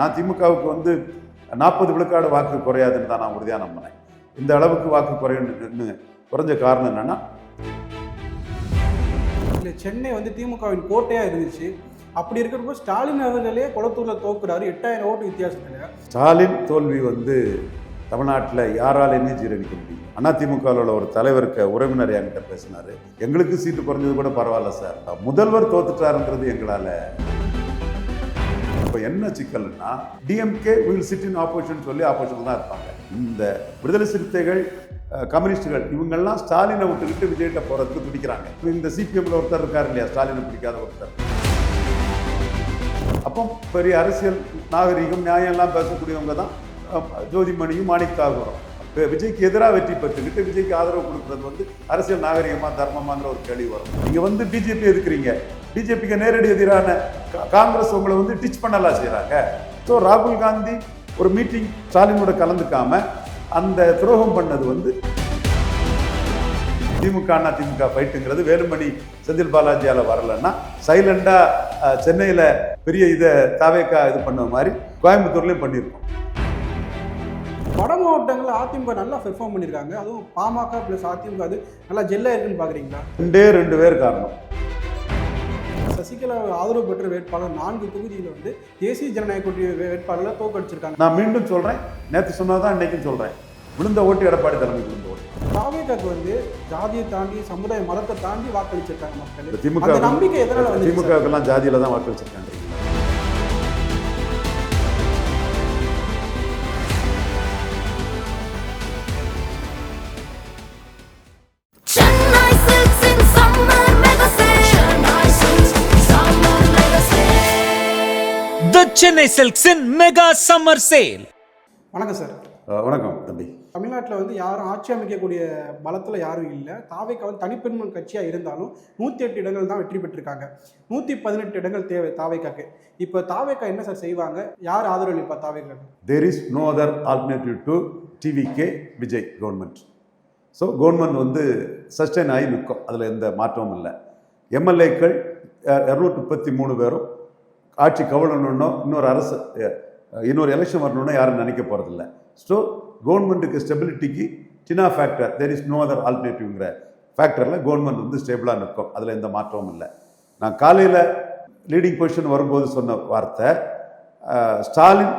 நான் திமுகவுக்கு 40 விழுக்காடு வாக்கு குறையாதுன்னு தான் நான் உறுதியாக நம்பினேன். இந்த அளவுக்கு வாக்கு குறைஞ்ச காரணம் என்னன்னா, சென்னை திமுகவின் கோட்டையா இருந்துச்சு. அப்படி இருக்கிறப்போ ஸ்டாலின் அவர்களே கொளத்தூர்ல தோக்குறாரு 8000 ஓட்டு வித்தியாசத்துல. ஸ்டாலின் தோல்வி தமிழ்நாட்டில் யாராலையுமே ஜீரணிக்க முடியும். அதிமுகவில் ஒரு தலைவருக்கு உறவினர் என்கிட்ட பேசினாரு, எங்களுக்கு சீட்டு குறைஞ்சது கூட பரவாயில்ல சார், முதல்வர் தோத்துட்டாருன்றது எங்களால. இப்போ என்ன சிக்கல்னா, DMK will sit in opposition சொல்லி ஆப்போசிஷன் தான் இருப்பாங்க. இந்த விடுதலை சிறுத்தைகள், கம்யூனிஸ்டுகள் இவங்கெல்லாம் ஸ்டாலினை விட்டுக்கிட்டு விஜய்கிட்ட போறதுக்கு துடிக்கிறாங்க. இந்த சிபிஎம்ல ஒருத்தர் இருக்காரு இல்லையா, ஸ்டாலினை பிடிக்காத ஒருத்தர். அப்போ பெரிய அரசியல் நாகரீகம் நியாயம் எல்லாம் பேசக்கூடியவங்க தான் ஜோதிமணியும் மாணிக்காகவும். விஜய்க்கு எதிராக வெற்றி பெற்றுக்கிட்டு விஜய்க்கு ஆதரவு கொடுக்கறது அரசியல் நாகரிகமா தர்மமாங்கிற ஒரு கேள்வி வரும். நீங்க பிஜேபி எதுக்குறீங்க, பிஜேபிக்கு நேரடி எதிரான காங்கிரஸ் உங்களை டிச் பண்ணலாம் செய்யறாங்க. ஸோ ராகுல் காந்தி ஒரு மீட்டிங் ஸ்டாலினோட கலந்துக்காம அந்த துரோகம் பண்ணது திமுக அதிமுக ஃபைட்டுங்கிறது வேலுமணி செந்தில் பாலாஜியால வரலன்னா சைலண்டா சென்னையில பெரிய இதை தாவேக்கா இது பண்ண மாதிரி கோயம்புத்தூர்லயும் பண்ணியிருக்கோம். வட மாவட்டங்களில் அதிமுக நல்லா பெர்ஃபார்ம் பண்ணியிருக்காங்க. அதுவும் பாமக பிளஸ் அதிமுக அது நல்லா ஜெல்லா இருக்குன்னு பாக்குறீங்களா? ரெண்டு பேர் காரணம். சசிகலா ஆதரவு பெற்ற வேட்பாளர் 4 தொகுதியில் தேசிய ஜனநாயக கூட்டணி வேட்பாளர்களை தோற்கடிச்சிருக்காங்க. நான் மீண்டும் சொல்றேன், நேற்று சொன்னதான் இன்னைக்கும் சொல்றேன், விழுந்த ஓட்டு எடப்பாடி தலைமைக்கு விழுந்த ஓட்டு. தாவேக்காக்கு ஜாதியை தாண்டி சமுதாய மதத்தை தாண்டி வாக்களிச்சிருக்காங்க மக்கள். திமுக நம்பிக்கை எதனால திமுகவுக்கெல்லாம் ஜாதியில தான் வாக்களிச்சிருக்காங்க. The Chennai Silks in Mega Summer Sale. வணக்கம் சார். வணக்கம் தம்பி. தமிழ்நாட்டில் யாரும் ஆட்சி அமைக்கக்கூடிய பலத்தில் யாரும் இல்லை. தாவேக்கா தனிப்பெருமை கட்சியாக இருந்தாலும் 108 இடங்கள் தான் வெற்றி பெற்றிருக்காங்க. 118 இடங்கள் தேவை தாவேக்காக்கு. இப்போ தாவேக்கா என்ன சார் செய்வாங்க, யார் ஆதரவளிப்பா தாவேக்கா? There is no other alternative to TVK Vijay government. So government sustain ஆகி நிற்கும், அதில் எந்த மாற்றமும் இல்லை. எம்எல்ஏக்கள் 233 பேரும் ஆட்சி கவலணுன்னோ இன்னொரு எலெக்ஷன் வரணும்னு யாரும் நினைக்க போகிறதில்ல. ஸோ கவர்மெண்ட்டுக்கு ஸ்டெபிலிட்டிக்கு TINA factor, there is no other ஆல்டர்னேட்டிவ்ங்கிற ஃபேக்டரில் கவர்மெண்ட் ஸ்டேபிளாக நிற்கும், அதில் எந்த மாற்றமும் இல்லை. நான் காலையில் லீடிங் பொசிஷன் வரும்போது சொன்ன வார்த்தை, ஸ்டாலின்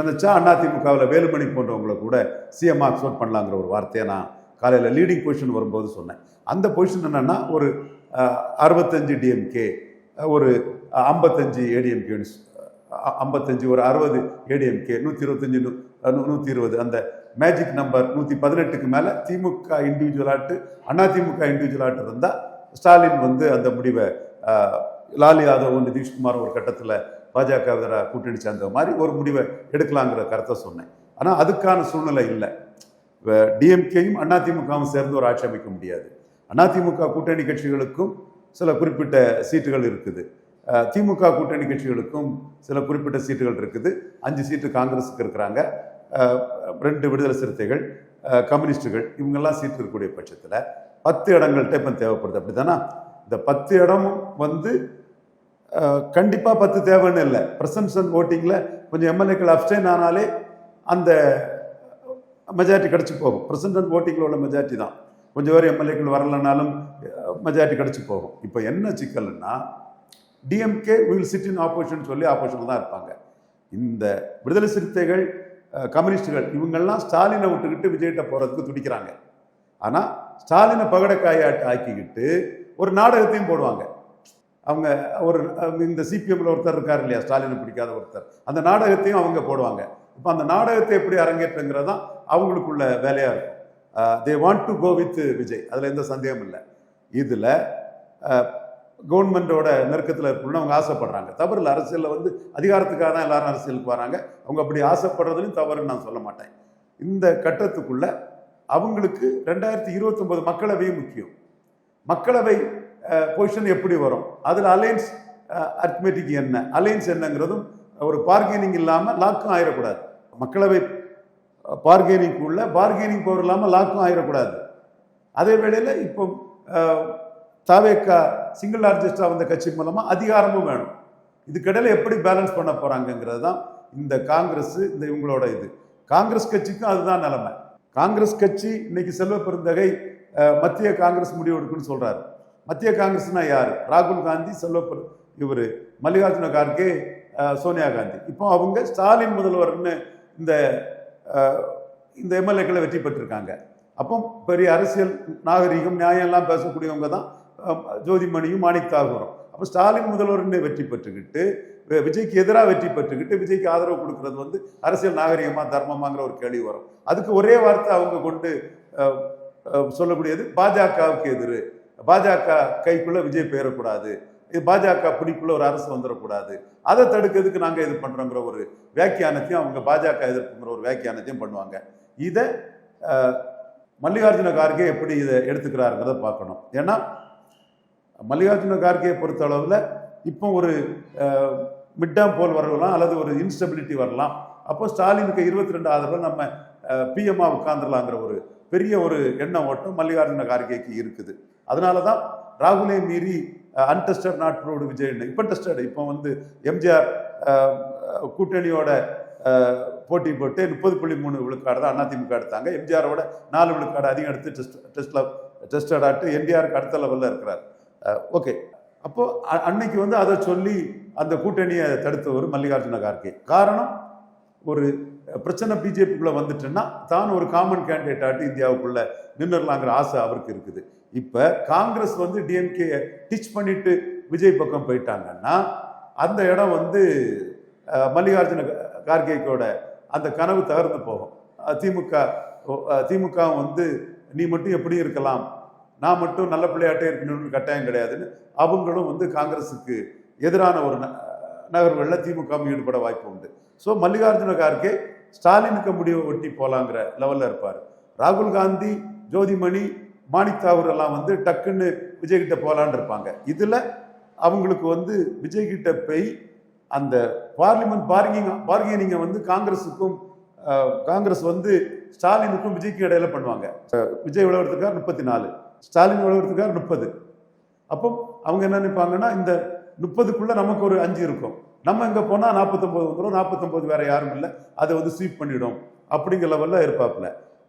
நினச்சா அதிமுகவில் வேலுமணி போன்றவங்களை கூட சிஎம் அக்செப்ட் பண்ணலாங்கிற ஒரு வார்த்தையை நான் காலையில் லீடிங் பொசிஷன் வரும்போது சொன்னேன். அந்த பொசிஷன் என்னென்னா, ஒரு 65 டிஎம்கே, ஒரு 55 ஏடிஎம்கே, 55 ஒரு 60 ஏடிஎம்கே, 125 120, அந்த மேஜிக் நம்பர் 118க்கு மேலே திமுக இண்டிவிஜுவலாட்டு அதிமுக இண்டிவிஜுவலாட்டு இருந்தால் ஸ்டாலின் அந்த முடிவை லாலு யாதவும் நிதிஷ்குமார் ஒரு கட்டத்தில் பாஜக எதிராக கூட்டணி சேர்ந்த மாதிரி ஒரு முடிவை எடுக்கலாங்கிற கருத்தை சொன்னேன். ஆனால் அதுக்கான சூழ்நிலை இல்லை. டிஎம்கேயும் அதிமுகவும் சேர்ந்து ஒரு ஆட்சி அமைக்க முடியாது. அதிமுக கூட்டணி கட்சிகளுக்கும் சில குறிப்பிட்ட சீட்டுகள் இருக்குது, திமுக கூட்டணி கட்சிகளுக்கும் சில குறிப்பிட்ட சீட்டுகள் இருக்குது. 5 சீட்டு காங்கிரஸுக்கு இருக்கிறாங்க, 2 விடுதலை சிறுத்தைகள், கம்யூனிஸ்டுகள், இவங்கெல்லாம் சீட்டு இருக்கக்கூடிய பட்சத்தில் 10 இடங்கள்ட்ட இப்போ தேவைப்படுது. அப்படி தானே? இந்த 10 இடமும் கண்டிப்பாக 10 தேவைன்னு இல்லை. பிரசன்ஷன் ஓட்டிங்கில் கொஞ்சம் எம்எல்ஏக்கள் அப்ஸ்டைன் ஆனாலே அந்த மெஜாரிட்டி கிடச்சி போகும். பிரசன்டன் ஓட்டிங்கில் உள்ள மெஜாரிட்டி தான். கொஞ்சம் பேர் எம்எல்ஏக்கள் வரலனாலும் மெஜாரிட்டி கிடச்சி போகும். இப்போ என்ன சிக்கல்னா, DMK will sit in opposition சொல்லி ஆப்போசிஷன் தான் இருப்பாங்க. இந்த விடுதலை சிறுத்தைகள், கம்யூனிஸ்டுகள் இவங்கெல்லாம் ஸ்டாலினை விட்டுக்கிட்டு விஜய்கிட்ட போகிறதுக்கு துடிக்கிறாங்க. ஆனால் ஸ்டாலினை பகடக்காயாட்டு ஆக்கிக்கிட்டு ஒரு நாடகத்தையும் போடுவாங்க. அவங்க இந்த சிபிஎம்ல ஒருத்தர் இருக்கார் இல்லையா, ஸ்டாலினை பிடிக்காத ஒருத்தர், அந்த நாடகத்தையும் அவங்க போடுவாங்க. இப்போ அந்த நாடகத்தை எப்படி அரங்கேற்றுங்கிறது தான் அவங்களுக்குள்ள வேலையாக இருக்கும். They want to go with Vijay, அதில் எந்த சந்தேகமும் இல்லை. இதில் கவர்மெண்டோட நெருக்கத்தில் இருக்கணும்னு அவங்க ஆசைப்படுறாங்க. தவறு இல்லை, அரசியலில் அதிகாரத்துக்காக தான் எல்லாரும் அரசியலுக்கு வராங்க. அவங்க அப்படி ஆசைப்படுறதுலையும் தவறுன்னு நான் சொல்ல மாட்டேன். இந்த கட்டத்துக்குள்ள அவங்களுக்கு 2029 மக்களவையும் முக்கியம். மக்களவை பொசிஷன் எப்படி வரும், அதில் அலையன்ஸ் அரித்மெட்டிக் என்ன, அலையன்ஸ் என்னங்கிறதும் ஒரு பார்கெனிங் இல்லாமல் லாக்கும் ஆயிடக்கூடாது. மக்களவை பார்கெனிங்குள்ள பார்கெனிங் பவர் இல்லாமல் லாக்கும் ஆயிடக்கூடாது. அதே வேளையில் இப்போ தாவேக்கா சிங்கிள் லார்ஜஸ்டாக வந்த கட்சி மூலமாக அதிகாரமும் வேணும். இதுக்கிடையில் எப்படி பேலன்ஸ் பண்ண போகிறாங்கங்கிறது தான் இந்த காங்கிரஸ், இந்த இவங்களோட இது. காங்கிரஸ் கட்சிக்கும் அதுதான் நிலைமை. காங்கிரஸ் கட்சி இன்னைக்கு செல்வ பெருந்தகை மத்திய காங்கிரஸ் முடிவு எடுக்குன்னு சொல்றாரு. மத்திய காங்கிரஸ்னா யாரு? ராகுல் காந்தி, இவர் மல்லிகார்ஜுன கார்கே, சோனியா காந்தி. இப்போ அவங்க ஸ்டாலின் முதல்வர்னு இந்த இந்த எம்எல்ஏக்களை வெற்றி பெற்றிருக்காங்க. அப்போ பெரிய அரசியல் நாகரிகம் நியாயம் எல்லாம் பேசக்கூடியவங்க தான் ஜோதிமணியும் மாணிக் தாகூரும். அப்போ ஸ்டாலின் முதல்வர்னு வெற்றி பெற்றுக்கிட்டு விஜய்க்கு எதிராக வெற்றி பெற்றுக்கிட்டு விஜய்க்கு ஆதரவு கொடுக்கறது வந்து அரசியல் நாகரிகமா தர்மமாங்கிற ஒரு கேள்வி வரும். அதுக்கு ஒரே வார்த்தை அவங்க கொண்டு சொல்லக்கூடியது பாஜகவுக்கு எதிர், பாஜக கைக்குள்ள விஜய் பெயரக்கூடாது, இது பாஜக பிடிக்குள்ள ஒரு அரசு வந்துடக்கூடாது, அதை தடுக்கிறதுக்கு நாங்கள் இது பண்றோங்கிற ஒரு வியாக்கியானத்தையும் அவங்க பாஜக எதிர்ப்புங்கிற ஒரு வியாக்கியானத்தையும் பண்ணுவாங்க. இதை மல்லிகார்ஜுன கார்கே எப்படி இதை எடுத்துக்கிறாருங்கிறத பார்க்கணும். ஏன்னா மல்லிகார்ஜுன கார்கே பொறுத்த அளவில் இப்போ ஒரு மிட்டாம் போல் வரலாம் அல்லது ஒரு இன்ஸ்டபிலிட்டி வரலாம். அப்போ ஸ்டாலினுக்கு 22 ஆதரவு நம்ம பிஎம்ஆ உட்கார்ந்துடலாங்கிற ஒரு பெரிய ஒரு எண்ண ஓட்டம் மல்லிகார்ஜுன கார்கேக்கு இருக்குது. அதனால தான் ராகுலை மீறி அன்டெஸ்டட் நாட் ப்ரூவ்டு விஜய்னு இப்போ டெஸ்டட். இப்போ வந்து எம்ஜிஆர் கூட்டணியோட போட்டி போட்டு 30.3 விழுக்காடு தான் அதிமுக எடுத்தாங்க. எம்ஜிஆரோட 4 விழுக்காடு அதிகம் எடுத்து டெஸ்டட் ஆட்டு என்டிஆருக்கு அடுத்த லெவலில் இருக்கிறார். ஓகே, அப்போ அன்னைக்கு வந்து அதை சொல்லி அந்த கூட்டணியை தடுத்தவர் மல்லிகார்ஜுன கார்கே. காரணம், ஒரு பிரச்சனை பிஜேபிக்குள்ள வந்துட்டுன்னா தான் ஒரு காமன் கேண்டிடேட் ஆட்டு இந்தியாவுக்குள்ள நின்றுலாங்கிற ஆசை அவருக்கு இருக்குது. இப்ப காங்கிரஸ் வந்து டிஎம்கே டிச் பண்ணிட்டு விஜய் பக்கம் போயிட்டாங்கன்னா அந்த இடம் வந்து மல்லிகார்ஜுன கார்கேக்கோட அந்த கனவு தகர்ந்து போகும். திமுக வந்து நீ மட்டும் எப்படி இருக்கலாம், நான் மட்டும் நல்ல பிள்ளையாட்டே இருக்கணும்னு கட்டாயம் கிடையாதுன்னு அவங்களும் வந்து காங்கிரஸுக்கு எதிரான ஒரு நகர்வுகளில் திமுக ஈடுபட வாய்ப்பு உண்டு. ஸோ மல்லிகார்ஜுன கார்கே ஸ்டாலினுக்கு முடிவை ஒட்டி போலாங்கிற லெவலில் இருப்பார். ராகுல் காந்தி, ஜோதிமணி, மாணிக் தாகூர் எல்லாம் வந்து டக்குன்னு விஜய்கிட்ட போலான்னு இருப்பாங்க. இதில் அவங்களுக்கு வந்து விஜய்கிட்ட போய் அந்த பார்லிமெண்ட் பார்கெனிங்கை வந்து காங்கிரஸ் வந்து ஸ்டாலினுக்கும் விஜய்க்கும் இடையில பண்ணுவாங்க. விஜய் விளையாடுறதுக்கார் 34, ஸ்டாலின் விளையாடுறதுக்கார் 30. அப்போ அவங்க என்ன நினைப்பாங்கன்னா இந்த 30க்குள்ள நமக்கு ஒரு 5 இருக்கும், நம்ம இங்கே போனால் 49 வந்துடும், 49 வேற யாரும் இல்லை, அதை வந்து ஸ்வீப் பண்ணிடும் அப்படிங்கிற லெவலில் இருப்பாப்புல.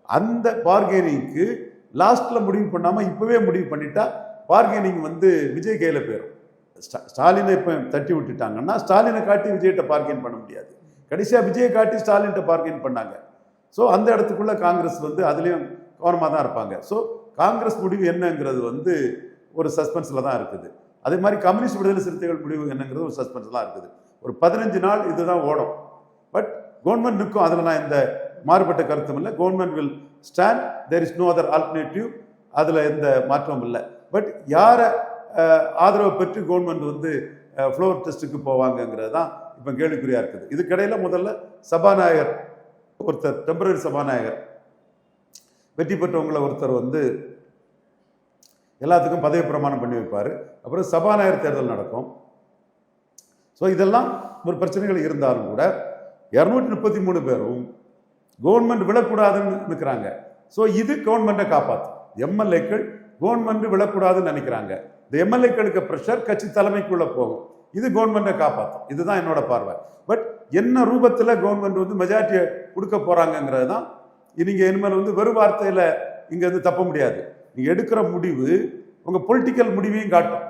அந்த பார்கெனிங்க்கு லாஸ்ட்ல முடிவு பண்ணாமல் இப்பவே முடிவு பண்ணிட்டா பார்கெனிங் வந்து விஜய் கையில போயிடும். ஸ்டாலினை இப்போ தட்டி விட்டுட்டாங்கன்னா ஸ்டாலினை காட்டி விஜய்கிட்ட பார்கெயின் பண்ண முடியாது. கடைசியாக விஜயை காட்டி ஸ்டாலின்கிட்ட பார்கெயின் பண்ணாங்க. ஸோ அந்த இடத்துக்குள்ள காங்கிரஸ் வந்து அதுலேயும் கவனமாக தான் இருப்பாங்க. ஸோ காங்கிரஸ் முடிவு என்னங்கிறது வந்து ஒரு சஸ்பென்ஸில் தான் இருக்குது. அதே மாதிரி கம்யூனிஸ்ட் விடுதலை சிறுத்தைகள் முடிவு என்னங்கிறது ஒரு சஸ்பென்ஸ் தான் இருக்குது. ஒரு 15 நாள் இதுதான் ஓடும். பட் கவர்மெண்ட் நிற்கும், அதில் நான் இந்த மாறுபட்ட கருத்தும் இல்லை. Government will stand, there is no other alternative, அதில் எந்த மாற்றமும் இல்லை. பட் யாரை ஆதரவை பெற்று கவர்மெண்ட் வந்து ஃப்ளோர் டெஸ்ட்டுக்கு போவாங்கங்கிறது தான் இப்போ கேள்விக்குறியாக இருக்குது. இதுக்கிடையில் முதல்ல சபாநாயகர் ஒருத்தர், டெம்பரரி சபாநாயகர் வெற்றி பெற்றவங்களை ஒருத்தர் வந்து எல்லாத்துக்கும் பதவி பிரமாணம் பண்ணி வைப்பார். அப்புறம் சபாநாயகர் தேர்தல் நடக்கும். ஸோ இதெல்லாம் ஒரு பிரச்சனைகள் இருந்தாலும் கூட 233 பேரும் கவர்மெண்ட் விழக்கூடாதுன்னு நிற்கிறாங்க. ஸோ இது கவர்மெண்ட்டை காப்பாற்றும். எம்எல்ஏக்கள் கவர்மெண்ட் விழக்கூடாதுன்னு நினைக்கிறாங்க. இந்த எம்எல்ஏக்களுக்கு ப்ரெஷர் கட்சி தலைமைக்குள்ள போகும். இது கவர்மெண்ட்டை காப்பாற்றும். இதுதான் என்னோட பார்வை. பட் என்ன ரூபத்தில் கவர்மெண்ட் வந்து மெஜாரிட்டியை கொடுக்க போறாங்கிறது தான் நீங்க இனிமேல் வந்து வெறும் வார்த்தையில இங்க வந்து தப்ப முடியாது. நீங்க எடுக்கிற முடிவு உங்க பொலிட்டிக்கல் முடிவையும் காட்டும்.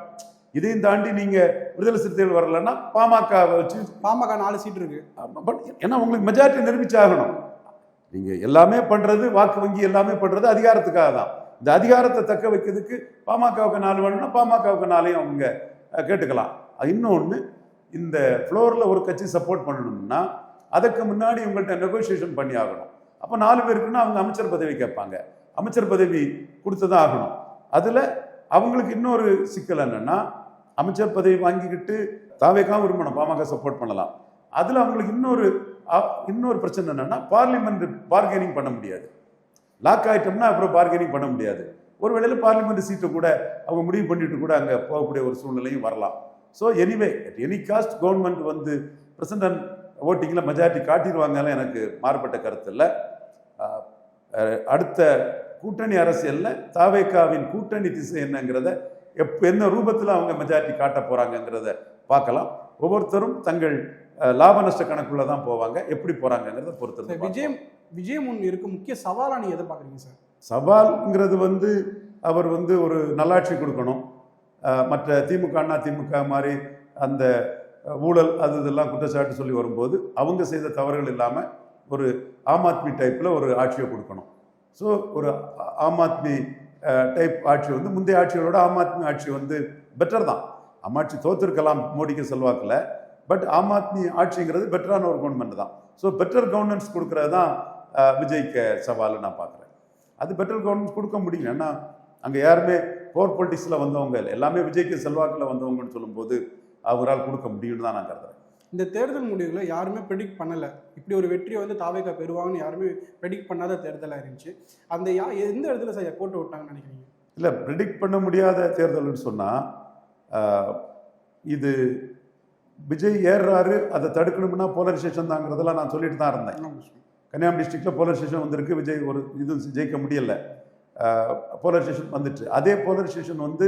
இதையும் தாண்டி நீங்க விடுதலை சிறுத்தைகள் வரலன்னா பாமக வச்சு, பாமக 4 சீட் இருக்கு. பட் ஏன்னா உங்களுக்கு மெஜாரிட்டி நிரூபிச்சாகணும். நீங்க எல்லாமே பண்றது, வாக்கு வங்கி எல்லாமே பண்றது அதிகாரத்துக்காக தான். இந்த அதிகாரத்தை தக்க வைக்கிறதுக்கு பாமகவுக்கு 4 வேணும்னா பாமகவுக்கு 4 அவங்க கேட்டுக்கலாம். இன்னொன்று, இந்த ஃப்ளோரில் ஒரு கட்சி சப்போர்ட் பண்ணணும்னா அதுக்கு முன்னாடி உங்கள்கிட்ட நெகோசியேஷன் பண்ணி ஆகணும். அப்போ 4 பேருக்குன்னா அவங்க அமைச்சர் பதவி கேட்பாங்க. அமைச்சர் பதவி கொடுத்துதான் ஆகணும். அதில் அவங்களுக்கு இன்னொரு சிக்கல் என்னன்னா, அமைச்சர் பதவி வாங்கிக்கிட்டு தாவேக்காவும் விரும்பணும், பாமக சப்போர்ட் பண்ணலாம். அதில் அவங்களுக்கு இன்னொரு பிரச்சனை என்னன்னா, பார்லிமெண்ட் பார்கெனிங் பண்ண முடியாது. லாக் ஆயிட்டோம்னா அப்புறம் பார்கெனிங் பண்ண முடியாது. ஒரு வேளையில் பார்லிமெண்ட் சீட்டை கூட அவங்க முடிவு பண்ணிட்டு கூட அங்கே போகக்கூடிய ஒரு சூழ்நிலையும் வரலாம். So anyway, at any cost government வந்து பிரசிடன்ட் ஓட்டிங்கில் மெஜாரிட்டி காட்டிடுவாங்கன்னு எனக்கு மாறுபட்ட கருத்து இல்லை. அடுத்த கூட்டணி அரசியலில் தாவேக்காவின் கூட்டணி திசை என்னங்கிறத என்ன ரூபத்தில் அவங்க மெஜாரிட்டி காட்ட போகிறாங்கங்கிறத பார்க்கலாம். ஒவ்வொருத்தரும் தங்கள் லாப நஷ்ட கணக்குள்ள தான் போவாங்க. எப்படி போறாங்கிறத பொறுத்து விஜய் முன் இருக்கும் முக்கிய சவாலா நீங்க எதை பாக்குறீங்க சார்? சவால்ங்கிறது வந்து அவர் வந்து ஒரு நல்லாட்சி கொடுக்கணும். மற்ற திமுக அண்ணா திமுக மாதிரி அந்த ஊழல் அது இதெல்லாம் குற்றச்சாட்டு சொல்லி வரும்போது அவங்க செய்த தவறுகள் இல்லாமல் ஒரு ஆம் ஆத்மி டைப்பில் ஒரு ஆட்சியை கொடுக்கணும். ஸோ ஒரு ஆம் ஆத்மி டைப் ஆட்சி வந்து முந்தைய ஆட்சிகளோட ஆம் ஆத்மி ஆட்சி வந்து பெட்டர் தான். ஆம் ஆட்சி தோற்றிருக்கலாம் மோடிக்கு செல்வாக்கில், பட் ஆம் ஆத்மி ஆட்சிங்கிறது பெட்டரான ஒரு கவர்மெண்ட் தான். ஸோ பெட்டர் கவர்னன்ஸ் கொடுக்கறது தான் விஜய்க்கு சவால் நான் பார்க்குறேன். அது பெட்டர் கவர்னன்ஸ் கொடுக்க முடியும். ஏன்னா அங்கே யாருமே பவர் பொலிட்டிக்ஸில் வந்தவங்க இல்லை, எல்லாமே விஜய்க்கு செல்வாக்கில் வந்தவங்கன்னு சொல்லும்போது அவரால் கொடுக்க முடியும்னு தான் நான் கருதுறேன். இந்த தேர்தல் முடிவுகளை யாருமே ப்ரெடிக்ட் பண்ணலை. இப்படி ஒரு வெற்றியை வந்து தாவேகா பெறுவாங்கன்னு யாருமே ப்ரெடிக்ட் பண்ணாத தேர்தலாக இருந்துச்சு. அந்த எந்த இடத்துல சார் போட்டு விட்டாங்கன்னு நினைக்கிறீங்க? இல்லை, ப்ரெடிக்ட் பண்ண முடியாத தேர்தல்னு சொன்னால் இது விஜய் ஏறுறாரு, அதை தடுக்கணும்னா போலரைசேஷன் தாங்கிறதெல்லாம் நான் சொல்லிட்டு தான் இருந்தேன். கன்னியாகுமரி டிஸ்ட்ரிக்டில் போலரைசேஷன் வந்திருக்கு, விஜய் ஒரு இது ஜெயிக்க முடியலை, போலரைசேஷன் வந்துட்டு. அதே போலரைசேஷன் வந்து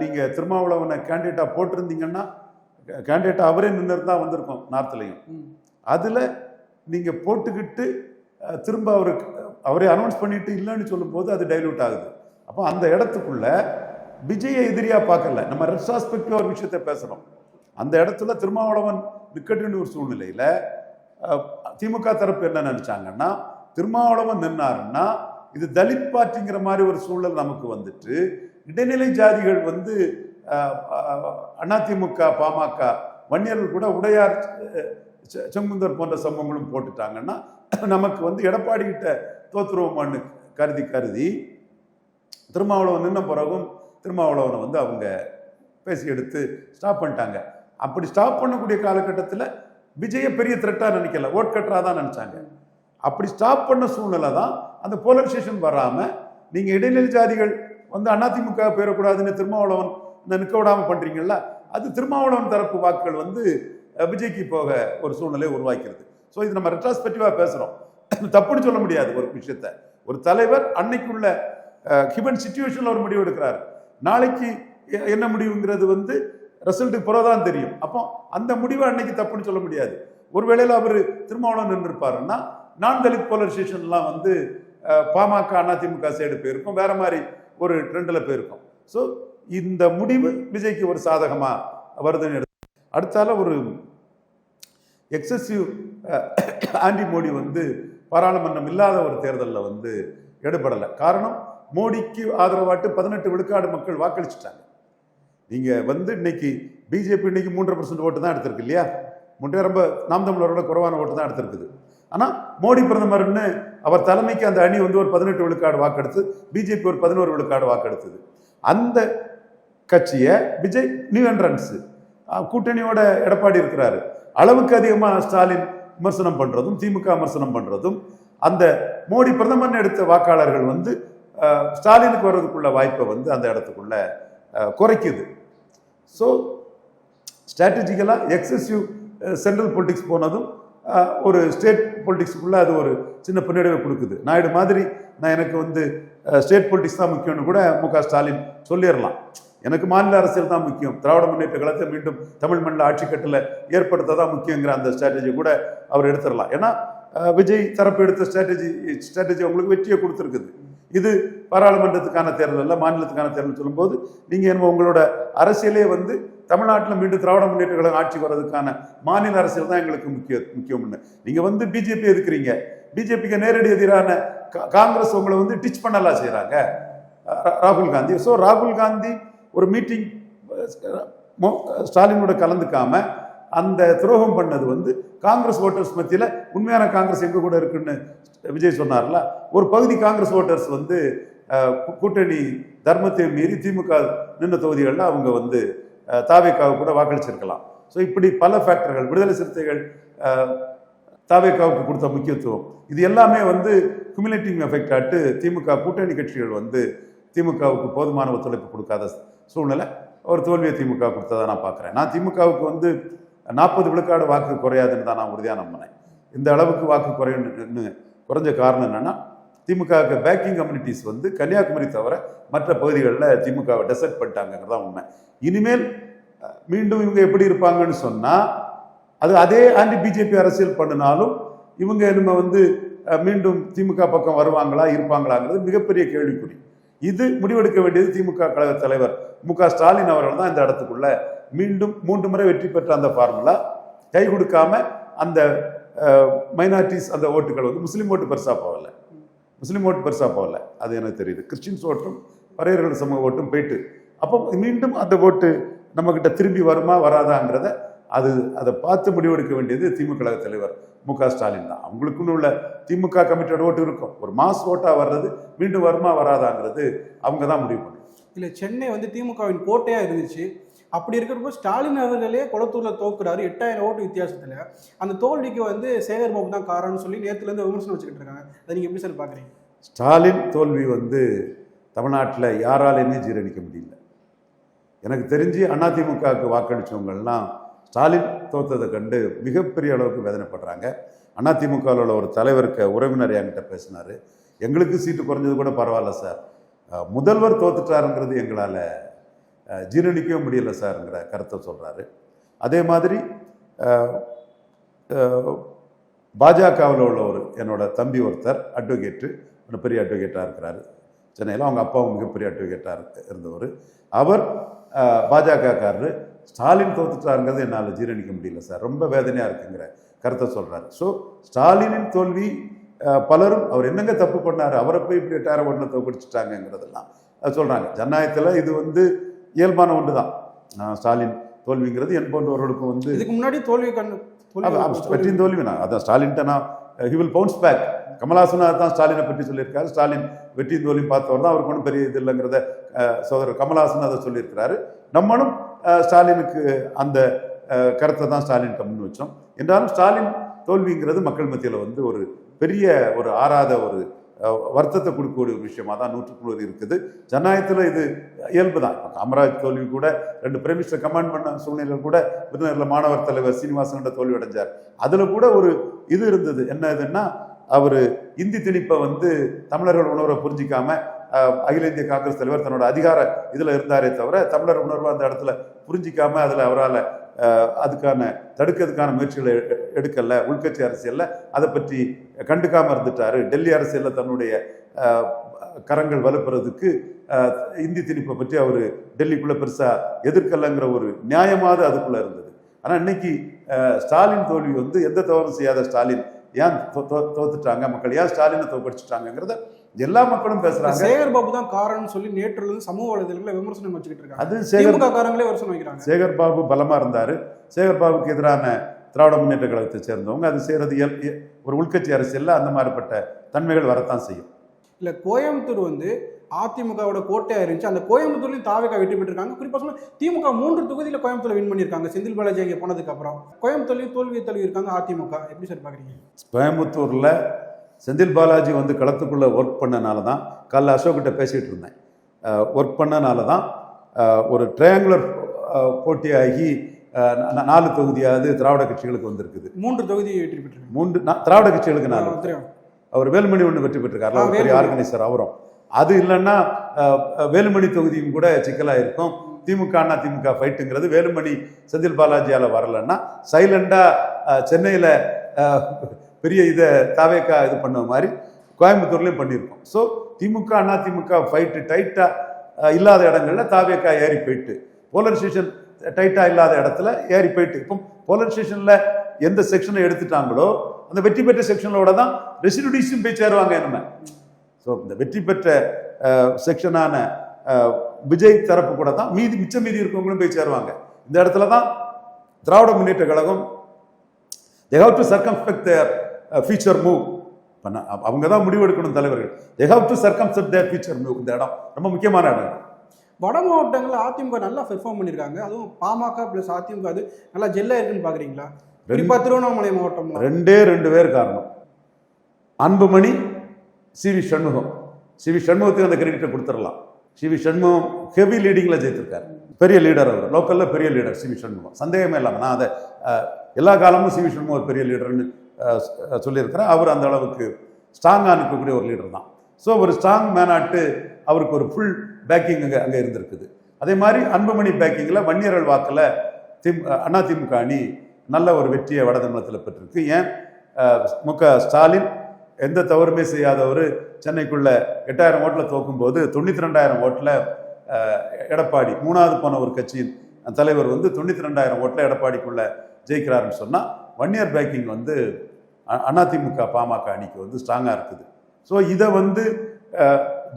நீங்கள் திருமாவளவனை கேண்டிடேட்டாக போட்டிருந்தீங்கன்னா கேண்டிடேட்டாக அவரே நின்று தான் வந்திருக்கோம் நார்த்லையும். அதில் நீங்கள் போட்டுக்கிட்டு திரும்ப அவரே அனௌன்ஸ் பண்ணிட்டு இல்லைன்னு சொல்லும்போது அது டைலூட் ஆகுது. அப்போ அந்த இடத்துக்குள்ள விஜயை எதிரியாக பார்க்கல, நம்ம ரெட்ராஸ்பெக்டிவ் ஒரு விஷயத்தை பேசுகிறோம். அந்த இடத்துல திருமாவளவன் நிக்கட்டுன்னு ஒரு சூழ்நிலையில் திமுக தரப்பு என்ன நினைச்சாங்கன்னா, திருமாவளவன் நின்னாருன்னா இது தலித் பார்ட்டிங்கிற மாதிரி ஒரு சூழல் நமக்கு வந்துட்டு இடைநிலை ஜாதிகள் வந்து அதிமுக பாமக வன்னியர்கள் கூட உடையார் செங்குந்தர் போன்ற சம்பவங்களும் போட்டுட்டாங்கன்னா நமக்கு வந்து எடப்பாடி கிட்ட தோத்துருவோமான்னு கருதி திருமாவளவன் நின்ன பிறகும் திருமாவளவனை வந்து அவங்க பேசி எடுத்து ஸ்டாப் பண்ணிட்டாங்க. அப்படி ஸ்டாப் பண்ணக்கூடிய காலகட்டத்தில் விஜயை பெரிய த்ரெட்டாக நினைக்கல, ஓட் கட்டராக தான் நினச்சாங்க. அப்படி ஸ்டாப் பண்ண சூழ்நிலை தான் அந்த போலரைசேஷன் வராமல் நீங்கள் இடைநிலை ஜாதிகள் வந்து அதிமுக பெறக்கூடாதுன்னு திருமாவளவன் நிற்க விடாமல் பண்ணுறீங்களா, அது திருமாவளவன் தரப்பு வாக்குகள் வந்து விஜய்க்கு போக ஒரு சூழ்நிலையை உருவாக்கிறது. ஸோ இது நம்ம ரெட்ராஸ்பெக்டிவாக பேசுகிறோம், தப்புன்னு சொல்ல முடியாது. ஒரு விஷயத்த ஒரு தலைவர் அன்னைக்குள்ள ஹியூமன் சிச்சுவேஷனில் ஒரு முடிவு எடுக்கிறார், நாளைக்கு என்ன முடிவுங்கிறது வந்து ரிசல்ட்டுக்கு பிறகுதான் தெரியும். அப்போ அந்த முடிவை அன்னைக்கு தப்புன்னு சொல்ல முடியாது. ஒருவேளையில் அவர் திருமாவளவன் நின்றுப்பாருன்னா நான் தலித் போலரைசேஷன்லாம் வந்து பாமக அதிமுக சைடு போயிருக்கும், வேற மாதிரி ஒரு ட்ரெண்டில் போயிருக்கும். ஸோ இந்த முடிவு விஜய்க்கு ஒரு சாதகமாக வருதுன்னு அடுத்தால ஒரு எக்ஸசிவ் ஆன்டி மோடி வந்து பாராளுமன்றம் இல்லாத ஒரு தேர்தலில் வந்து எடுபடலை. காரணம், மோடிக்கு ஆதரவாட்டு 18 விழுக்காடு மக்கள் வாக்களிச்சுட்டாங்க. நீங்கள் வந்து இன்னைக்கு பிஜேபி இன்னைக்கு 3.5% ஓட்டு தான் எடுத்திருக்கு இல்லையா, முன்னே ரொம்ப நாம் தமிழரோட குறைவான ஓட்டு தான் எடுத்திருக்குது. ஆனால் மோடி பிரதமர்னு அவர் தலைமைக்கு அந்த அணி வந்து ஒரு 18 விழுக்காடு வாக்கெடுத்து, பிஜேபி ஒரு 11 விழுக்காடு வாக்கெடுத்தது. அந்த கட்சியை விஜய் நியூ என்ட்ரன்ஸ் கூட்டணியோட எடப்பாடி இருக்கிறாரு, அளவுக்கு அதிகமாக ஸ்டாலின் விமர்சனம் பண்ணுறதும் திமுக விமர்சனம் பண்ணுறதும் அந்த மோடி பிரதமர் எடுத்த வாக்காளர்கள் வந்து ஸ்டாலினுக்கு வர்றதுக்குள்ள வாய்ப்பை வந்து அந்த இடத்துக்குள்ள குறைக்குது. ஸோ ஸ்ட்ராட்டஜிக்கலாக எக்ஸசிவ் சென்ட்ரல் பொலிட்டிக்ஸ் போனதும் ஒரு ஸ்டேட் பொலிட்டிக்ஸுக்குள்ள அது ஒரு சின்ன பின்னடைவை கொடுக்குது. நாயுடு மாதிரி நான் எனக்கு வந்து ஸ்டேட் பொலிட்டிக்ஸ் தான் முக்கியம்னு கூட முக ஸ்டாலின் சொல்லிடலாம். எனக்கு மாநில அரசியல் தான் முக்கியம், திராவிட முன்னேற்ற கழகத்தை மீண்டும் தமிழ் மண்ணில் ஆட்சி கட்டில் ஏற்படுத்த தான் முக்கியங்கிற அந்த ஸ்ட்ராட்டஜி கூட அவர் எடுத்துடலாம். ஏன்னா விஜய் தரப்பு எடுத்த ஸ்ட்ராட்டஜி அவங்களுக்கு வெற்றியை கொடுத்துருக்குது. இது பாராளுமன்றத்துக்கான தேர்தல் இல்லை, மாநிலத்துக்கான தேர்தல் சொல்லும்போது நீங்கள் என்ன உங்களோட அரசியலே வந்து தமிழ்நாட்டில் மீண்டும் திராவிட முன்னேற்ற கழகம் ஆட்சி வர்றதுக்கான மாநில அரசியல் தான் எங்களுக்கு முக்கியம்னு நீங்கள் வந்து பிஜேபி எதிர்க்கிறீங்க. பிஜேபிக்கு நேரடி எதிரான காங்கிரஸ் உங்களை வந்து டிச் பண்ணலாம் செய்கிறாங்க ராகுல் காந்தி. ஸோ ராகுல் காந்தி ஒரு மீட்டிங் ஸ்டாலினோட கலந்துக்காம அந்த துரோகம் பண்ணது வந்து காங்கிரஸ் ஓட்டர்ஸ் மத்தியில் உண்மையான காங்கிரஸ் எங்க கூட இருக்குன்னு விஜய் சொன்னார்ல, ஒரு பகுதி காங்கிரஸ் ஓட்டர்ஸ் வந்து கூட்டணி தர்மத்தை மீறி திமுக நின்ற தொகுதிகளில் அவங்க வந்து தாவேக்காவை கூட வாக்களிச்சிருக்கலாம். ஸோ இப்படி பல ஃபேக்டர்கள், விடுதலை சிறுத்தைகள் தாவேக்காவுக்கு கொடுத்த முக்கியத்துவம், இது எல்லாமே வந்து குமுலேட்டிவ் எஃபெக்ட் ஆட்டு திமுக கூட்டணி கட்சிகள் வந்து திமுகவுக்கு போதுமான ஒத்துழைப்பு கொடுக்காத சூழ்நிலை ஒரு தோல்வியை திமுக கொடுத்ததை நான் பார்க்குறேன். நான் திமுகவுக்கு வந்து 40 விழுக்காடு வாக்கு குறையாதுன்னு தான் நான் உறுதியாக நம்பினேன். இந்த அளவுக்கு வாக்கு குறைஞ்ச காரணம் என்னென்னா, திமுகவுக்கு பேக்கிங் கம்யூனிட்டிஸ் வந்து கன்னியாகுமரி தவிர மற்ற பகுதிகளில் திமுகவை டெசர்ட் பண்ணிட்டாங்கிறது தான் உண்மை. இனிமேல் மீண்டும் இவங்க எப்படி இருப்பாங்கன்னு சொன்னால், அதே ஆன்டி பிஜேபி அரசியல் பண்ணினாலும் இவங்க நம்ம வந்து மீண்டும் திமுக பக்கம் வருவாங்களா இருப்பாங்களாங்கிறது மிகப்பெரிய கேள்விக்குறி. இது முடிவெடுக்க வேண்டியது திமுக கழக தலைவர் மு.க. ஸ்டாலின் அவர்கள் தான் இந்த இடத்துக்குள்ள மீண்டும் 3 முறை வெற்றி பெற்ற அந்த ஃபார்முலா கை கொடுக்காம அந்த மைனாரிட்டிஸ் அந்த ஓட்டுகள் வந்து முஸ்லீம் ஓட்டு பெருசா போகல, அது எனக்கு தெரியுது. கிறிஸ்டின்ஸ் ஓட்டும் பறையர்கள் சமூக ஓட்டும் போயிட்டு அப்போ மீண்டும் அந்த ஓட்டு நம்ம கிட்ட திரும்பி வருமா வராதாங்கிறத அதை பார்த்து முடிவெடுக்க வேண்டியது திமுக கழக தலைவர் மு.க. ஸ்டாலின் தான். அவங்களுக்குன்னு உள்ள திமுக கமிட்டட் ஓட்டு இருக்கும், ஒரு மாஸ் ஓட்டா வர்றது மீண்டும் வருமா வராதாங்கிறது அவங்க தான் முடிவு பண்ணும். இல்லை, சென்னை வந்து திமுகவின் கோட்டையா இருந்துச்சு. அப்படி இருக்கிறப்போ ஸ்டாலின் அவர்களே குளத்தூர்ல தோக்குறாரு 8000 ஓட்டு வித்தியாசத்துல. அந்த தோல்விக்கு வந்து சேகர் பாபு தான் காரணம்னு சொல்லி நேத்துல இருந்து விமர்சனம் வச்சுக்கிட்டு இருக்காங்க. அதை நீங்க எப்படி சார் பாக்குறீங்க? ஸ்டாலின் தோல்வி வந்து தமிழ்நாட்டில் யாராலையுமே ஜீரணிக்க முடியல. எனக்கு தெரிஞ்சு அதிமுகவுக்கு வாக்களித்தவங்கள்லாம் ஸ்டாலின் தோத்ததை கண்டு மிகப்பெரிய அளவுக்கு வேதனைப்படுறாங்க. அதிமுகவில் உள்ள ஒரு தலைவருக்கு உறவினர் என்கிட்ட பேசினார், எங்களுக்கு சீட்டு குறைஞ்சது கூட பரவாயில்ல சார், முதல்வர் தோத்துட்டாருங்கிறது எங்களால் ஜீரணிக்கவே முடியல சார்ங்கிற கருத்தை சொல்கிறாரு. அதே மாதிரி பாஜகவில் உள்ள என்னோட தம்பி ஒருத்தர் அட்வொகேட்டு, ஒரு பெரிய அட்வொகேட்டாக இருக்கிறாரு சென்னையில், அவங்க அப்பாவும் மிகப்பெரிய அட்வொகேட்டாக இருந்தவர். அவர் பாஜகக்காரரு, ஸ்டாலின் தோத்துட்டாருங்கிறது என்னால் ஜீரணிக்க முடியல சார், ரொம்ப வேதனையாக இருக்குங்கிற கருத்தை சொல்கிறாரு. ஸோ ஸ்டாலினின் தோல்வி பலரும் அவர் என்னங்க தப்பு பண்ணார், அவரை போய் இப்படி 8000 ஓட்டில் தோற்கடிச்சிட்டாங்கிறதெல்லாம் சொல்கிறாங்க. ஜனநாயகத்தில் இது வந்து இயல்பான ஒன்று தான். ஸ்டாலின் தோல்விங்கிறது என் போன்றவர்களுக்கும் வந்து இதுக்கு முன்னாடி வெற்றியின் தோல்வி நான் அதான் ஸ்டாலின்ட்ட நான் he will bounce back. Kamal Haasan தான் ஸ்டாலினை பற்றி சொல்லியிருக்காரு. ஸ்டாலின் வெற்றியின் தோல்வி பார்த்தவர் தான், அவருக்கு ஒன்றும் பெரிய இது இல்லைங்கிறத சோதரர் கமல்ஹாசன் அதை சொல்லியிருக்கிறாரு. நம்மளும் ஸ்டாலினுக்கு அந்த கருத்தை தான் ஸ்டாலின்கிட்ட முன் வச்சோம். என்றாலும் ஸ்டாலின் தோல்விங்கிறது மக்கள் மத்தியில் வந்து ஒரு பெரிய ஒரு ஆறாத ஒரு வருத்தத்தை கொடுக்கக்கூடிய ஒரு விஷயமா தான் 100% இருக்குது. ஜனநாயகத்தில் இது இயல்பு தான். காமராஜ் தோல்வி கூட 2 பிரைம் மினிஸ்டர் கமாண்ட் பண்ண சூழ்நிலையில் கூட விருதுநகரில் மாணவர் தலைவர் சீனிவாசன் தோல்வி அடைஞ்சார். அதில் கூட ஒரு இது இருந்தது, என்ன இதுன்னா அவர் இந்தி திணிப்பை வந்து தமிழர்கள் உணர்வை புரிஞ்சிக்காம அகில இந்திய காங்கிரஸ் தலைவர் தன்னோட அதிகார இதில் இருந்தாரே தவிர தமிழர் உணர்வு அந்த இடத்துல புரிஞ்சிக்காம அதில் அவரால் அதுக்கான தடுக்கிறதுக்கான முயற்சிகளை எடுக்கல. உள்கட்சி அரசியல்ல அதை பற்றி கண்டுக்காம இருந்துட்டாரு. டெல்லி அரசியல்ல தன்னுடைய கரங்கள் வலுப்புறதுக்கு இந்தி திணிப்பை பற்றி அவர் டெல்லிக்குள்ள பெருசா எதிர்க்கலங்கிற ஒரு நியாயமாவது அதுக்குள்ள இருந்தது. ஆனா இன்னைக்கு ஸ்டாலின் தோல்வி வந்து எந்த தவறும் செய்யாத ஸ்டாலின் ஏன் தோத்துட்டாங்க, மக்கள் ஏன் ஸ்டாலினை தோற்கடிச்சுட்டாங்கிறத எல்லா மக்களும் பேசுறாங்க. சேகர் பாபு தான் காரணம் சொல்லி நேற்று சமூக வலைதளங்களை விமர்சனம் வச்சுக்கிட்டு இருக்காங்க. அது திமுககாரங்களே விமர்சனம் வைக்கிறாங்க. சேகர் பாபு பலமா இருந்தாரு. சேகர் பாபுக்கு எதிரான திராவிட முன்னேற்ற கழகத்தை சேர்ந்தவங்க அது செய்யறது ஒரு உள்கட்சி அரசியல்ல அந்த மாதிரிப்பட்ட தன்மைகள் வரத்தான் செய்யும். இல்ல, கோயம்புத்தூர் வந்து அதிமுகவோட கோட்டையா இருந்துச்சு. அந்த கோயம்புத்தூர்லயும் தாவேகா வெற்றி பெற்றிருக்காங்க. குறிப்பா சொல்ல திமுக 3 தொகுதியில கோயம்புத்தூர்ல வின் பண்ணியிருக்காங்க. செந்தில் பாலாஜி அங்கே போனதுக்கு அப்புறம் கோயம்புத்தூர்லயும் தோல்வியை தழுவி இருக்காங்க அதிமுக. எப்படி சார் பாக்குறீங்க? கோயம்புத்தூர்ல செந்தில் பாலாஜி வந்து களத்துக்குள்ள ஒர்க் பண்ணனால தான், காலைல அசோக்கிட்ட பேசிட்டு இருந்தேன், ஒர்க் பண்ணனால தான் ஒரு ட்ரையாங்குலர் போட்டியாகி 4 தொகுதியாவது திராவிட கட்சிகளுக்கு வந்திருக்குது. 3 தொகுதி வெற்றி பெற்றிருக்காங்க. 3 திராவிட கட்சிகளுக்கு 4. அவர் வேலுமணி ஒன்று வெற்றி பெற்றிருக்காரு, பெரிய ஆர்கனைசர் அவரும். அது இல்லைன்னா வேலுமணி தொகுதியும் கூட சிக்கலா இருக்கும். திமுக அதிமுக ஃபைட்டுங்கிறது வேலுமணி செந்தில் பாலாஜியால வரலன்னா சைலண்டா சென்னையில பெரிய இதை தாவேக்கா இது பண்ண மாதிரி கோயம்புத்தூர்லயும் பண்ணியிருக்கோம். ஸோ திமுக அதிமுக ஃபைட்டு டைட்டா இல்லாத இடங்கள்ல தாவேக்கா ஏறி போயிட்டு, போலரைசேஷன் டைட்டா இல்லாத இடத்துல ஏறி போயிட்டு, இப்போ போலரைசேஷன்ல எந்த செக்ஷனை எடுத்துட்டாங்களோ அந்த வெற்றி பெற்ற செக்ஷனோட தான் ரெசிடியூஸும் போய் சேருவாங்க. என்ன ஸோ இந்த வெற்றி பெற்ற செக்ஷனான விஜய் தரப்பு கூட தான் மிச்ச மீதி இருக்கவங்களும் போய் சேருவாங்க. இந்த இடத்துல தான் Dravida Munnetra Kazhagam they have to circumspect their future move. அவங்க தான் முடிவெடுக்கணும் தலைவர்கள். they have to circumspect their future move. இந்த இடம் ரொம்ப முக்கியமான இடம். வட மாவட்டங்களில் அதிமுக நல்லா பெர்ஃபார்ம் பண்ணியிருக்காங்க. அதுவும் பாமக பிளஸ் அதிமுக அது நல்லா ஜெல்லா இருக்குன்னு பாக்குறீங்களா? குறிப்பா திருவண்ணாமலை மாவட்டம் 2 பேர் காரணம். அன்புமணி, சி.வி. சண்முகம். சி.வி. சண்முகத்துக்கு அந்த கிரெடிட்டை கொடுத்துடலாம். சி.வி. சண்முகம் ஹெவி லீடிங்ல ஜெயித்திருக்காரு. பெரிய லீடர் அவர், லோக்கல்ல பெரிய லீடர் சி.வி. சண்முகம், சந்தேகமே இல்லாமல். நான் அதை எல்லா காலமும் சி.வி. சண்முகம் ஒரு பெரிய லீடர்னு சொல்லியிருக்கிறேன். அவர் அந்த அளவுக்கு ஸ்ட்ராங்காக அனுப்பக்கூடிய ஒரு லீடர் தான். ஸோ ஒரு ஸ்ட்ராங் மேனாட்டு அவருக்கு ஒரு ஃபுல் பேக்கிங் அங்கே இருந்திருக்குது. அதே மாதிரி அன்புமணி பேக்கிங்கில் வன்னியர்கள் வாக்கில் அதிமுக அணி நல்ல ஒரு வெற்றியை வடதமிழகத்தில் பெற்றிருக்கு. ஏன் மு.க. ஸ்டாலின் எந்த தவறுமே செய்யாதவர் சென்னைக்குள்ள 8000 ஓட்டில் தோக்கும்போது 92,000 ஓட்டில் எடப்பாடி 3வது போன ஒரு கட்சியின் தலைவர் வந்து 92,000 ஓட்டில் எடப்பாடிக்குள்ள ஜெயிக்கிறாருன்னு சொன்னால் வன்னியர் பேக்கிங் வந்து அதிமுக பாமக அணிக்கு வந்து ஸ்ட்ராங்காக இருக்குது. ஸோ இதை வந்து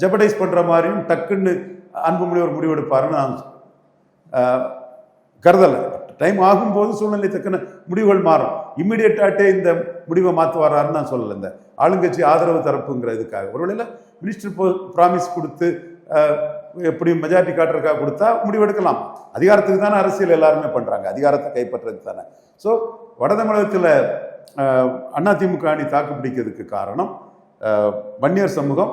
ஜெபடைஸ் பண்ணுற மாதிரியும் டக்குன்னு அன்புமணி ஒரு முடிவெடுப்பாருன்னு நான் கருதலை. டைம் ஆகும்போது சூழ்நிலை தக்கன முடிவுகள் மாறும். இம்மிடியட்டாட்டே இந்த முடிவை மாற்றுவாரான்னு நான் சொல்லலை. இந்த ஆளுங்கட்சி ஆதரவு தரப்புங்கிற இதுக்காக ஒருவேளை மினிஸ்டர் ப்ராமிஸ் கொடுத்து எப்படி மெஜாரிட்டி காட்டுறதுக்காக கொடுத்தா முடிவெடுக்கலாம். அதிகாரத்துக்கு தானே அரசியல் எல்லாருமே பண்ணுறாங்க, அதிகாரத்தை கைப்பற்றுறதுக்கு தானே. ஸோ வட தமிழகத்தில் அதிமுக அணி தாக்கு பிடிக்கிறதுக்கு காரணம் வன்னியர் சமூகம்,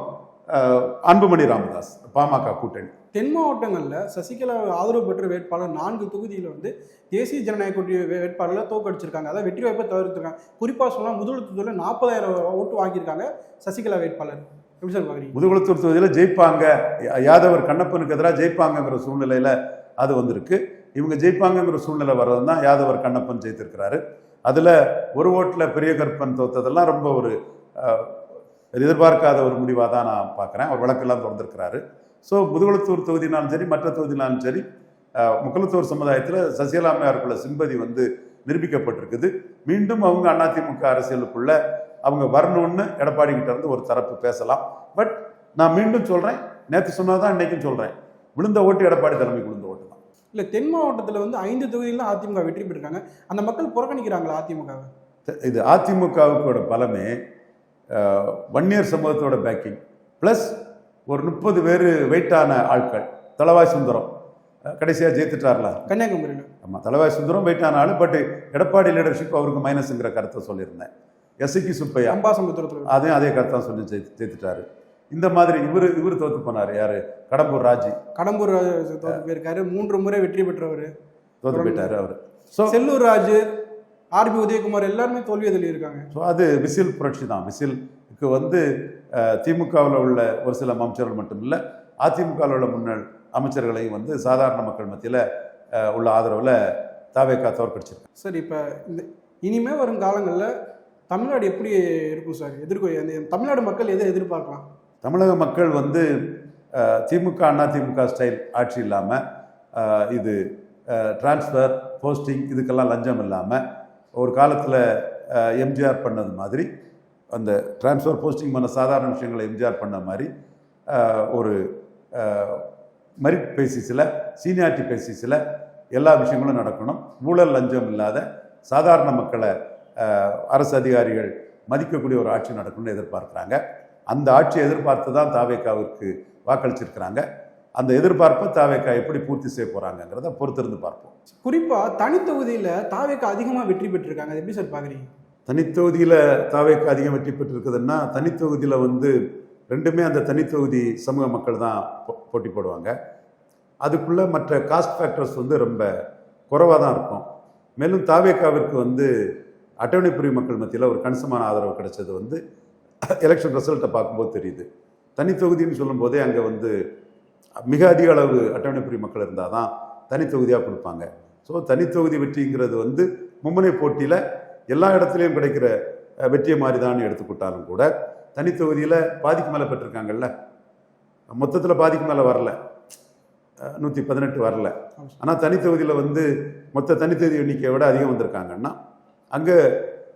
அன்புமணி ராமதாஸ், பாமக கூட்டணி. தென் மாவட்டங்களில் சசிகலா ஆதரவு பெற்ற வேட்பாளர் 4 தொகுதியில் வந்து தேசிய ஜனநாயக கூட்டணி வேட்பாளர்களை தோற்கடிச்சிருக்காங்க. அதாவது வெற்றி வாய்ப்பை தவிர்த்துருக்காங்க. குறிப்பாக சொன்னால் முதுகுளத்தூரில் 40,000 ஓட்டு வாங்கியிருக்காங்க சசிகலா வேட்பாளர். எப்படி சார் பார்க்குறீங்க? முதுகுளத்தூர் தொகுதியில் ஜெயிப்பாங்க, யாதவர் கண்ணப்பனுக்கு எதிராக ஜெயிப்பாங்கங்கிற சூழ்நிலையில் அது வந்திருக்கு. இவங்க ஜெயிப்பாங்கங்கிற சூழ்நிலை வர்றது தான் யாதவர் கண்ணப்பன் ஜெயித்திருக்கிறாரு. அதில் ஒரு ஓட்டில் பெரிய கருப்பன் தோத்ததெல்லாம் ரொம்ப ஒரு எதிர்பார்க்காத ஒரு முடிவாக தான் நான் பார்க்குறேன். அவர் வழக்கெல்லாம் தொடர்ந்துருக்கிறாரு. ஸோ முதுகுளத்தூர் தொகுதினாலும் சரி, மற்ற தொகுதினாலும் சரி, முக்குளத்தூர் சமுதாயத்தில் சசிகலா அம்மையாருக்குள்ள சிம்பதி வந்து நிரூபிக்கப்பட்டிருக்குது. மீண்டும் அவங்க அதிமுக அரசியலுக்குள்ள அவங்க வரணும்னு எடப்பாடி கிட்ட இருந்து ஒரு தரப்பு பேசலாம். பட் நான் மீண்டும் சொல்கிறேன், நேற்று சொன்னதான் இன்னைக்கும் சொல்கிறேன், விழுந்த ஓட்டு எடப்பாடி தலைமைக்கு விழுந்த ஓட்டு தான். இல்லை, தென் மாவட்டத்தில் வந்து 5 தொகுதியில் அதிமுக வெற்றி பெற்றிருக்காங்க. அந்த மக்கள் புறக்கணிக்கிறாங்களா அதிமுகவை? இது அதிமுகவுக்கோட பலமே வன்னியர் சமூகத்தோட பேக்கிங் ப்ளஸ் ஒரு 30 பேர் வெயிட்டான ஆட்கள். தளவாய் சுந்தரம் கடைசியாக ஜெயித்துட்டார்ல கன்னியாகுமரியில். ஆமாம், தளவாய் சுந்தரம் வெயிட்டான ஆள். பட் எடப்பாடி லீடர்ஷிப் அவருக்கு மைனஸுங்கிற கருத்தை சொல்லியிருந்தேன். எஸ்சிக்கு சுப்பையா அம்பாசமுத்திரத்தில் அதையும் அதே கருத்தான் சொல்லி ஜெயித்துட்டாரு. இந்த மாதிரி இவர் தோத்து போனார். யாரு? கடம்பூர் ராஜி. கடம்பூர் தோத்து போயிருக்காரு. 3 முறை வெற்றி பெற்றவர் தோத்து போயிட்டாரு அவர். ஸோ செல்லூர் ராஜு, ஆர்பி உதயகுமார் எல்லாருமே தோல்வி இருக்காங்க. ஸோ அது விசில் புரட்சி தான். விசிலுக்கு வந்து திமுகவில் உள்ள ஒரு சில அமைச்சர்கள் மட்டும் இல்லை, அதிமுகவில் உள்ள முன்னாள் அமைச்சர்களையும் வந்து சாதாரண மக்கள் மத்தியில் உள்ள ஆதரவில் தாவேக்கா தோற்கடிச்சிருக்காங்க. சார், இப்போ இந்த இனிமேல் வரும் காலங்களில் தமிழ்நாடு எப்படி இருக்கும் சார்? தமிழ்நாடு மக்கள் எதை எதிர்பார்க்கலாம்? தமிழக மக்கள் வந்து திமுக அதிமுக ஸ்டைல் ஆட்சி இல்லாமல், இது டிரான்ஸ்ஃபர் போஸ்டிங் இதுக்கெல்லாம் லஞ்சம் இல்லாமல், ஒரு காலத்தில் எம்ஜிஆர் பண்ணது மாதிரி, அந்த டிரான்ஸ்ஃபர் போஸ்டிங் பண்ண சாதாரண விஷயங்களை எம்ஜிஆர் பண்ண மாதிரி ஒரு மெரிட் பேசிஸில், சீனியாரிட்டி பேசிஸில் எல்லா விஷயங்களும் நடக்கணும். ஊழல் லஞ்சம் இல்லாத சாதாரண மக்களை அரசு அதிகாரிகள் மதிக்கக்கூடிய ஒரு ஆட்சி நடக்கணும்னு எதிர்பார்க்குறாங்க. அந்த ஆட்சியை எதிர்பார்த்து தான் தாவேக்காவிற்கு வாக்களிச்சிருக்கிறாங்க. அந்த எதிர்பார்ப்பை தாவேக்கா எப்படி பூர்த்தி செய்ய போகிறாங்கங்கிறத பொறுத்திருந்து பார்ப்போம். குறிப்பாக தனித்தொகுதியில் தாவேக்கா அதிகமாக வெற்றி பெற்றிருக்காங்க. எப்படி சார் பார்க்குறீங்க? தனித்தொகுதியில் தாவேக்கா அதிகம் வெற்றி பெற்றிருக்குதுன்னா, தனித்தொகுதியில் வந்து ரெண்டுமே அந்த தனித்தொகுதி சமூக மக்கள் தான் போட்டி போடுவாங்க. அதுக்குள்ளே மற்ற காஸ்ட் ஃபேக்டர்ஸ் வந்து ரொம்ப குறைவாக தான் இருக்கும். மேலும் தாவேக்காவிற்கு வந்து அட்டவணை பிரிவு மக்கள் மத்தியில் ஒரு கணிசமான ஆதரவு கிடைச்சது வந்து எலெக்ஷன் ரிசல்ட்டை பார்க்கும்போது தெரியுது. தனித்தொகுதின்னு சொல்லும்போதே அங்கே வந்து மிக அதிக அளவு அட்டவணை பிரிவு மக்கள் இருந்தால் தான் தனித்தொகுதியாக கொடுப்பாங்க. ஸோ தனித்தொகுதி வெற்றிங்கிறது வந்து மும்முனை போட்டியில் எல்லா இடத்துலையும் கிடைக்கிற வெற்றியை மாதிரி தான் எடுத்துக்கிட்டாலும் கூட, தனித்தொகுதியில் பாதிக்கு மேலே பெற்றிருக்காங்கல்ல, மொத்தத்தில் பாதிக்கு மேலே வரல, 118 வரல. ஆனால் தனித்தொகுதியில் வந்து மொத்த தனித்தொகுதி எண்ணிக்கையை விட அதிகம் வந்திருக்காங்கன்னா, அங்கே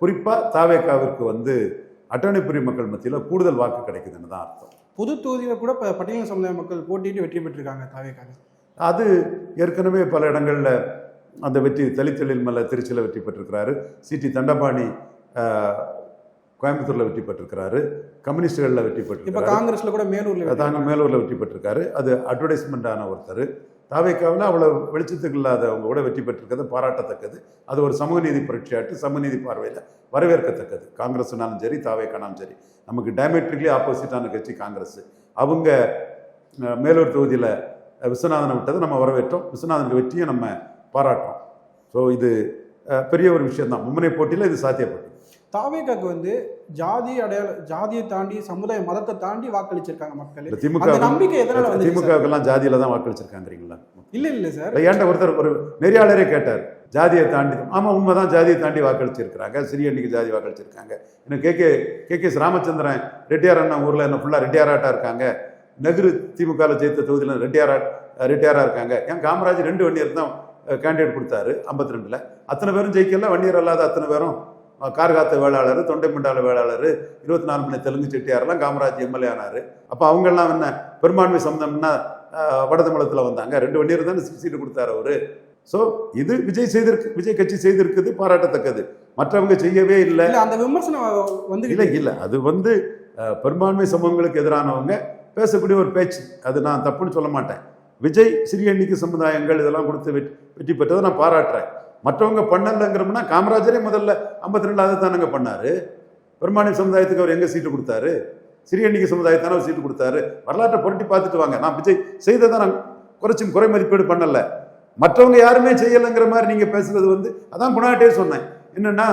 குறிப்பாக தாவேக்காவிற்கு வந்து அட்டவணை பிரிவு மக்கள் மத்தியில் கூடுதல் வாக்கு கிடைக்குதுன்னு தான் அர்த்தம். புது தொகுதியில் கூட பட்டியல் சமுதாய மக்கள் போட்டிட்டு வெற்றி பெற்றிருக்காங்க தாவேக்காக. அது ஏற்கனவே பல இடங்களில் அந்த வெற்றி தலித்தொழில் மேலே திருச்சியில் வெற்றி பெற்றிருக்கிறாரு. சிடி தண்டபாணி கோயம்புத்தூரில் வெற்றி பெற்றிருக்கிறாரு. கம்யூனிஸ்டுகளில் வெற்றி பெற்றிருக்காரு. இப்போ காங்கிரஸில் கூட மேலூரில் வெற்றி பெற்றிருக்காரு. அது அட்வர்டைஸ்மெண்ட்டான ஒருத்தர். தாவேக்காவில் அவ்வளோ வெளிச்சத்துக்கு இல்லாதவங்க கூட வெற்றி பெற்றிருக்கிறது பாராட்டத்தக்கது. அது ஒரு சமூக நீதி புரட்சியாட்டு சமூக நீதி பார்வையில் வரவேற்கத்தக்கது. காங்கிரஸ்னாலும் சரி தாவேக்கானாலும் சரி, நமக்கு டயமெட்ரிக்லி ஆப்போசிட்டான கட்சி காங்கிரஸ். அவங்க மேலூர் தொகுதியில் விஸ்வநாதனை விட்டதை நம்ம வரவேற்றோம். விஸ்வநாதனுக்கு வெற்றியை நம்ம பாராட்டுறோம். ஸோ இது பெரிய ஒரு விஷயம்தான். மும்முனை போட்டியில் இது சாத்தியப்பட்டது. தாவேக்காக்கு வந்து ஜாதியை தாண்டி சமுதாய மதத்தை தாண்டி வாக்களிச்சிருக்காங்க மக்கள். திமுகவுக்கெல்லாம் ஜாதியில தான் வாக்களிச்சிருக்காங்கிறீங்களா? இல்ல சார், ஏன்ட்ட ஒருத்தர் ஒரு நெறியாளரே கேட்டார், ஜாதியை தாண்டி, ஆமாம் உண்மைதான், ஜாதியை தாண்டி வாக்களிச்சிருக்கிறாங்க. சிறிய எண்ணிக்கை ஜாதி வாக்களிச்சிருக்காங்க. இன்னும் கே.கே.எஸ். ராமச்சந்திரன் ரெட்டியார் அண்ணன் ஊரில் என்ன ஃபுல்லாக ரெட்டியாராட்டாக இருக்காங்க. நெஹ்ரு திமுகவில் ஜெயித்த தொகுதியில் ரெட்டியாராக இருக்காங்க. ஏன் காமராஜ் 2 வன்னியர் தான் கேண்டிடேட் கொடுத்தாரு 52ல். அத்தனை பேரும் ஜெயிக்கல. வன்னியர் அல்லாத அத்தனை பேரும் கார்காத்த வேளாளர், தொண்டைமண்டால வேளாளர், 24 மணி தெலுங்கு செட்டியாரெல்லாம் காமராஜ் எம்எல்ஏ ஆனார். அப்போ அவங்கெல்லாம் என்ன பெரும்பான்மை சம்மந்தம்னா வடதமிழத்தில் வந்தாங்க. 2 வன்னியர் தானே சீட்டு கொடுத்தாரு அவரு. ஸோ இது விஜய் கட்சி செய்திருக்குது, பாராட்டத்தக்கது. மற்றவங்க செய்யவே இல்லை. அந்த விமர்சனம் வந்து இல்லை அது பெரும்பான்மை சமூகங்களுக்கு எதிரானவங்க பேசக்கூடிய ஒரு பேச்சு. அது நான் தப்புன்னு சொல்ல மாட்டேன். விஜய் சிறிய எண்ணிக்கை சமுதாயங்கள் இதெல்லாம் கொடுத்து வெற்றி பெற்றதை நான் பாராட்டுறேன். மற்றவங்க பண்ணலங்கிறோம்னா காமராஜரே முதல்ல 52 தானங்க பண்ணாரு. பெரும்பான்மை சமுதாயத்துக்கு அவர் எங்க சீட்டு கொடுத்தாரு? சிறிய எண்ணிக்கை சமுதாயத்தான அவர் சீட்டு கொடுத்தாரு. வரலாற்றை புரட்டி பார்த்துட்டு வாங்க. நான் விஜய் செய்ததை நான் குறை மதிப்பீடு பண்ணல. மற்றவங்க யாருமே செய்யலைங்கிற மாதிரி நீங்க பேசுறது அதான் புனாட்டே சொன்னேன். என்னன்னா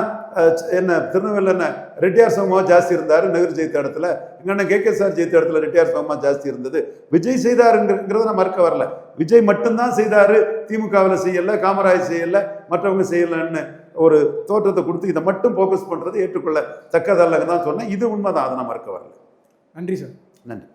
என்ன திருநெல்வேலியில் என்ன ரெட்டியார் சமூகமாக ஜாஸ்தி இருந்தாரு நெஹ்ரு ஜெயித்த இடத்துல, இன்னொன்னு கே.கே.எஸ். ஜெயித்த இடத்துல ரெட்டியார் சமூகமாக ஜாஸ்தி இருந்தது. விஜய் செய்தாருங்கிறத நான் மறுக்க வரல. விஜய் மட்டும்தான் செய்தாரு, திமுகவில் செய்யல, காமராஜ் செய்யல, மற்றவங்க செய்யலன்னு ஒரு தோற்றத்தை கொடுத்து இதை மட்டும் ஃபோக்கஸ் பண்றது ஏற்றுக்கொள்ள தக்கதல்லங்க தான் சொன்னேன். இது உண்மைதான், அதை நான் மறுக்க வரல. நன்றி சார். நன்றி.